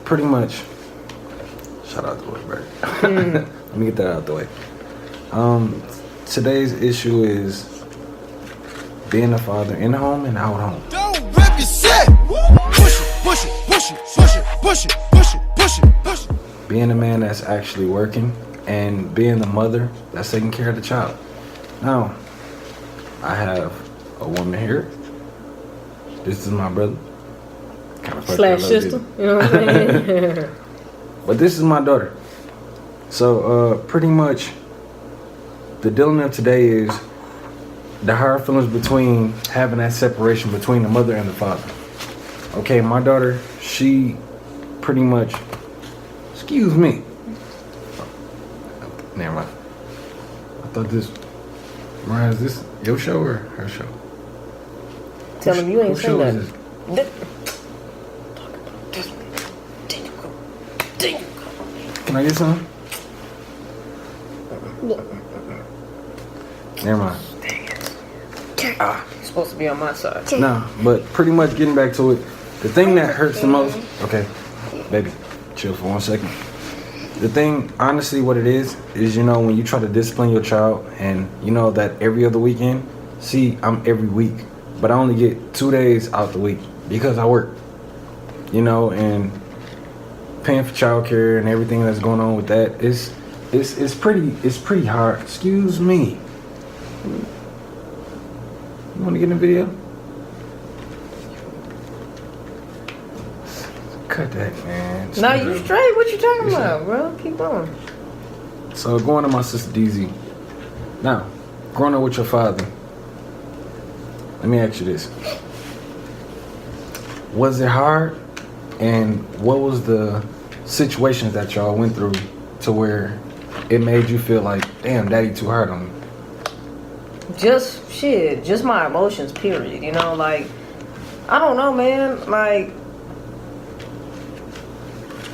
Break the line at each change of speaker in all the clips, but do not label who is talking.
Pretty much. Shout out to Whitbird. Let me get that out the way. Today's issue is being a father in home and out home.
Don't rip your shit. Push it, push it, push it, push it, push it, push it, push it, push it.
Being a man that's actually working and being the mother that's taking care of the child. Now, I have a woman here. This is my brother. Kind of
Slash sister. You know what I'm saying?
But this is my daughter. So, pretty much, the dealing of today is the hard feelings between having that separation between the mother and the father. Okay, my daughter, she pretty much, excuse me. Never mind. I thought this, Mariah, is this your show or her show?
Tell him you ain't saying
that. Can I get some? Never mind.
You're supposed to be on my side.
No, but pretty much getting back to it, the thing that hurts the most, okay, baby, chill for 1 second. The thing, honestly, what it is, you know, when you try to discipline your child and you know that every other weekend, see, I'm every week, but I only get 2 days out the week because I work, you know, and paying for childcare and everything that's going on with that, it's pretty hard. Excuse me. You want to get in the video? Cut that, man.
No, you straight. What you talking about, bro? Keep going.
So going to my sister DZ. Now, growing up with your father, let me ask you this. Was it hard? And what was the situations that y'all went through to where it made you feel like, damn, daddy too hard on me?
Just my emotions, period. You know, like, I don't know, man. Like,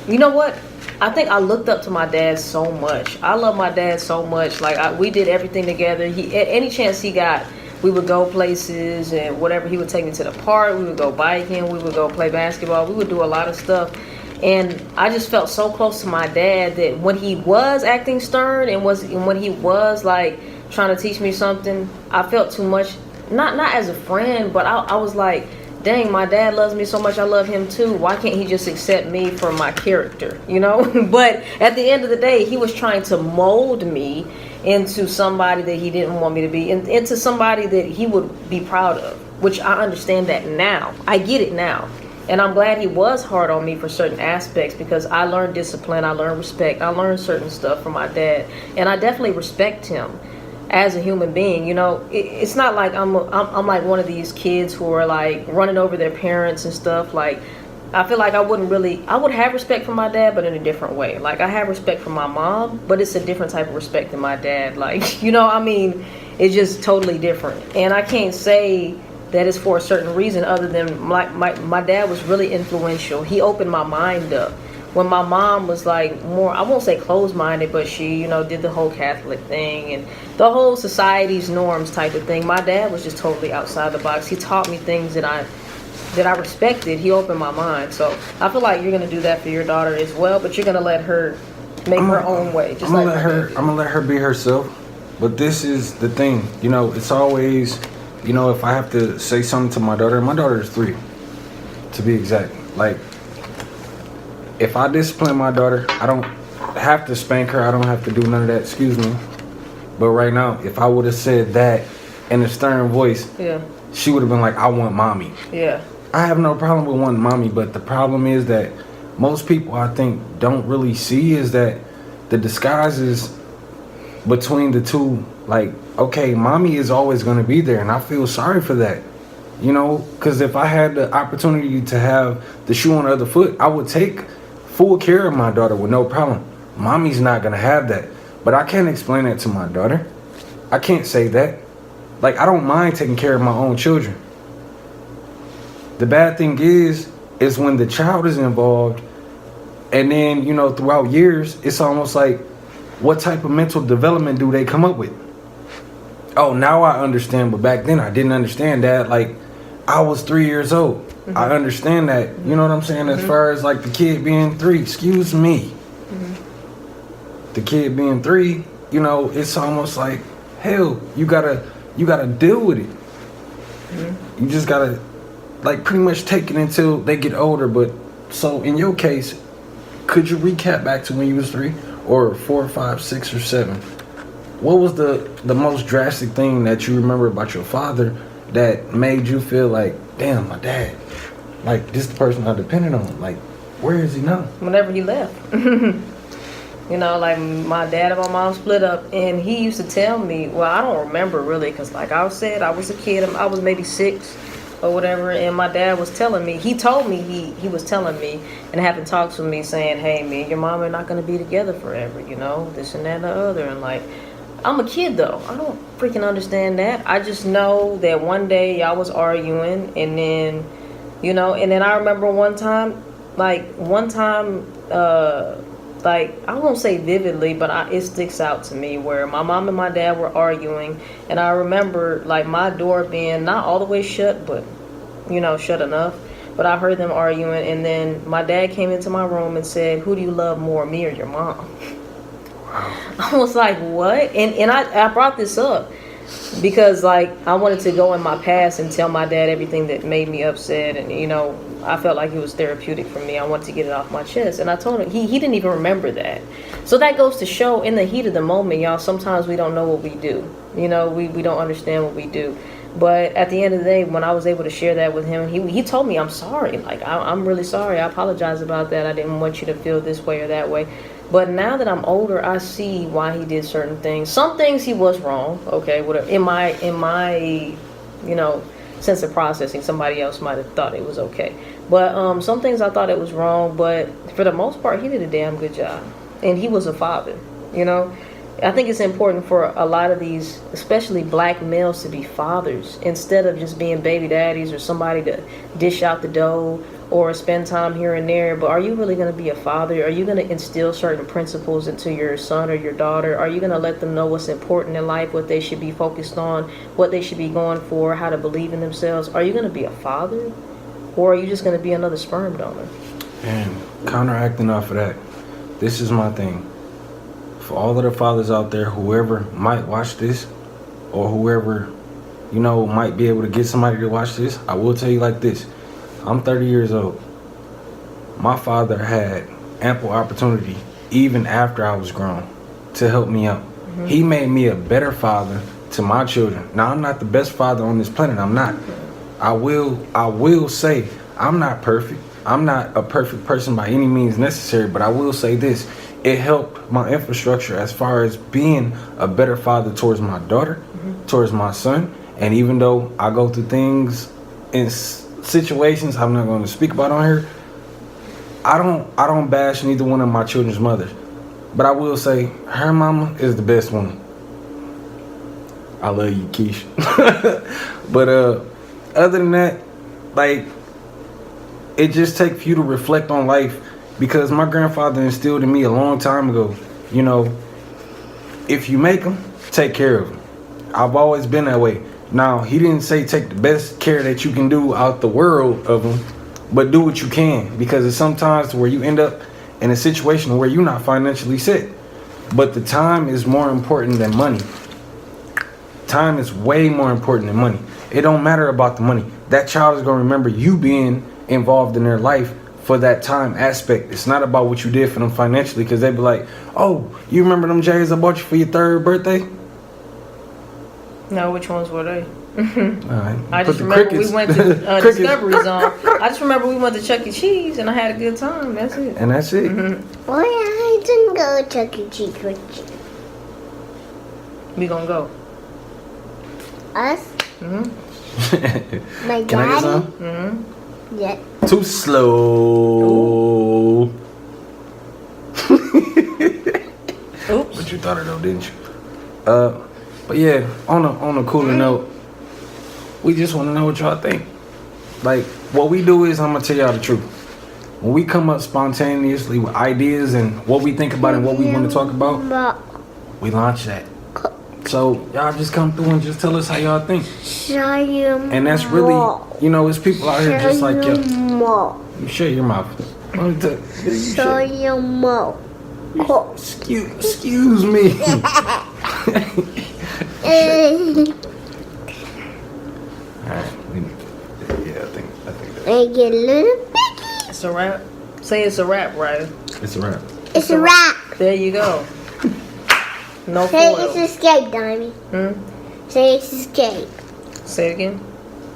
you know what? I think I looked up to my dad so much. I love my dad so much. Like, we did everything together. Any chance he got, we would go places and whatever. He would take me to the park. We would go biking. We would go play basketball. We would do a lot of stuff. And I just felt so close to my dad that when he was acting stern and when he was like trying to teach me something, I felt too much. Not as a friend, but I was like, dang, my dad loves me so much. I love him too. Why can't he just accept me for my character, you know? But at the end of the day, he was trying to mold me into somebody that he didn't want me to be, into somebody that he would be proud of, which I understand that now. I get it now. And I'm glad he was hard on me for certain aspects because I learned discipline, I learned respect, I learned certain stuff from my dad. And I definitely respect him as a human being. You know, it's not like I'm like one of these kids who are like running over their parents and stuff. Like, I feel like I would have respect for my dad, but in a different way. Like, I have respect for my mom, but it's a different type of respect than my dad. Like, you know, I mean, it's just totally different. And I can't say that is for a certain reason other than my dad was really influential. He opened my mind up. When my mom was like more, I won't say closed-minded, but she, you know, did the whole Catholic thing and the whole society's norms type of thing. My dad was just totally outside the box. He taught me things that I respected. He opened my mind. So I feel like you're gonna do that for your daughter as well, but you're gonna let her make her own way. I'm
gonna let her be herself. But this is the thing, you know, it's always, you know, if I have to say something to my daughter is 3, to be exact. Like, if I discipline my daughter, I don't have to spank her. I don't have to do none of that. Excuse me. But right now, if I would have said that in a stern voice,
yeah,
she would have been like, I want mommy.
Yeah.
I have no problem with wanting mommy, but the problem is that most people, I think, don't really see is that the disguises between the two, like, okay, mommy is always going to be there, and I feel sorry for that. You know, because if I had the opportunity to have the shoe on the other foot, I would take full care of my daughter with no problem. Mommy's not going to have that. But I can't explain that to my daughter. I can't say that. Like, I don't mind taking care of my own children. The bad thing is when the child is involved, and then, you know, throughout years, it's almost like, what type of mental development do they come up with? Oh, now I understand, but back then I didn't understand that. Like, I was 3 years old. I understand that. You know what I'm saying? As far as like the kid being 3, excuse me. The kid being 3, you know, it's almost like, hell, you gotta deal with it. You just gotta, like, pretty much take it until they get older. But so in your case, could you recap back to when you was 3 or 4, 5, 6, or 7? What was the most drastic thing that you remember about your father that made you feel like, damn, my dad, like, this is the person I depended on. Like, where is he now?
Whenever he left. You know, like, my dad and my mom split up, and he used to tell me, well, I don't remember really, because like I said, I was a kid, I was maybe 6 or whatever, and my dad was telling me, he told me he was telling me and having talks with me saying, hey, me and your mom are not going to be together forever, you know, this and that and the other. And like, I'm a kid though, I don't freaking understand that. I just know that one day y'all was arguing, and then, you know, and then I remember one time, like, I won't say vividly, but it sticks out to me where my mom and my dad were arguing, and I remember, like, my door being not all the way shut, but, you know, shut enough. But I heard them arguing, and then my dad came into my room and said, who do you love more, me or your mom? I was like, what? And I brought this up because, like, I wanted to go in my past and tell my dad everything that made me upset, and, you know, I felt like it was therapeutic for me. I wanted to get it off my chest. And I told him, he didn't even remember that. So that goes to show, in the heat of the moment, y'all, sometimes we don't know what we do. You know, we don't understand what we do. But at the end of the day, when I was able to share that with him, he told me, I'm sorry. Like, I'm really sorry. I apologize about that. I didn't want you to feel this way or that way. But now that I'm older, I see why he did certain things. Some things he was wrong, okay, whatever. In my you know, sense of processing, somebody else might have thought it was okay. But some things I thought it was wrong, but for the most part, he did a damn good job. And he was a father, you know. I think it's important for a lot of these, especially black males, to be fathers instead of just being baby daddies or somebody to dish out the dough or spend time here and there. But are you really going to be a father? Are you going to instill certain principles into your son or your daughter? Are you going to let them know what's important in life, what they should be focused on, what they should be going for, how to believe in themselves? Are you going to be a father, or are you just going to be another sperm donor?
And counteracting off of that, this is my thing. For all of the fathers out there, whoever might watch this, or whoever, you know, might be able to get somebody to watch this, I will tell you like this. I'm 30 years old. My father had ample opportunity, even after I was grown, to help me out. He made me a better father to my children. Now, I'm not the best father on this planet. I'm not. I will say I'm not perfect. I'm not a perfect person by any means necessary, but I will say this. It helped my infrastructure as far as being a better father towards my daughter, towards my son. And even though I go through things in situations I'm not going to speak about on here, I don't bash neither one of my children's mothers. But I will say her mama is the best one. I love you, Keish. But other than that, like, it just takes you to reflect on life. Because my grandfather instilled in me a long time ago, you know, if you make them, take care of them. I've always been that way. Now, he didn't say take the best care that you can do out the world of them, but do what you can. Because it's sometimes where you end up in a situation where you're not financially set. But the time is more important than money. Time is way more important than money. It don't matter about the money. That child is going to remember you being involved in their life for that time aspect. It's not about what you did for them financially, because they be like, oh, you remember them J's I bought you for your 3rd birthday?
No, which ones were they?
Alright.
I just remember we went to Discovery Zone. I just remember we went to Chuck E. Cheese and I had a good time. That's it.
And that's it.
Why I didn't go to Chuck E. Cheese with you?
We gonna go.
Us? My
Can I get some?
Yeah.
Too slow.
Oops.
But you thought it though, didn't you? But yeah, on a cooler note, we just want to know what y'all think. Like, what we do is, I'm gonna tell y'all the truth. When we come up spontaneously with ideas and what we think about and what we want to talk about, we launch that. So y'all just come through and just tell us how y'all think.
Shut your mouth.
And that's really, you know, it's people out here just like
Shut your
you.
mouth.
You shut your mouth.
Shut your mouth.
Excuse me. Alright, yeah, I think that.
Make it a little biggie.
It's a wrap. Say it's a wrap, right?
It's a wrap.
It's a wrap.
There you go. No
Say
foil.
it's escape, Diamond. Say it's escape.
Say it again.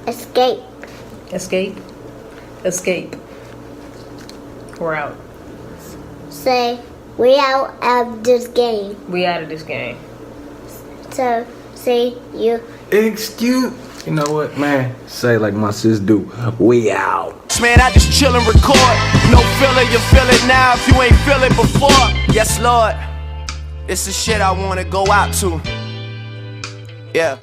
Escape.
Escape. Escape. We're out.
Say we out of this game.
We out of this game.
So say you.
Excuse. You know what, man? Say like my sis do. We out.
Man, I just chill and record. No feeling, you feel it now if you ain't feel it before. Yes, Lord. It's the shit I wanna go out to. Yeah.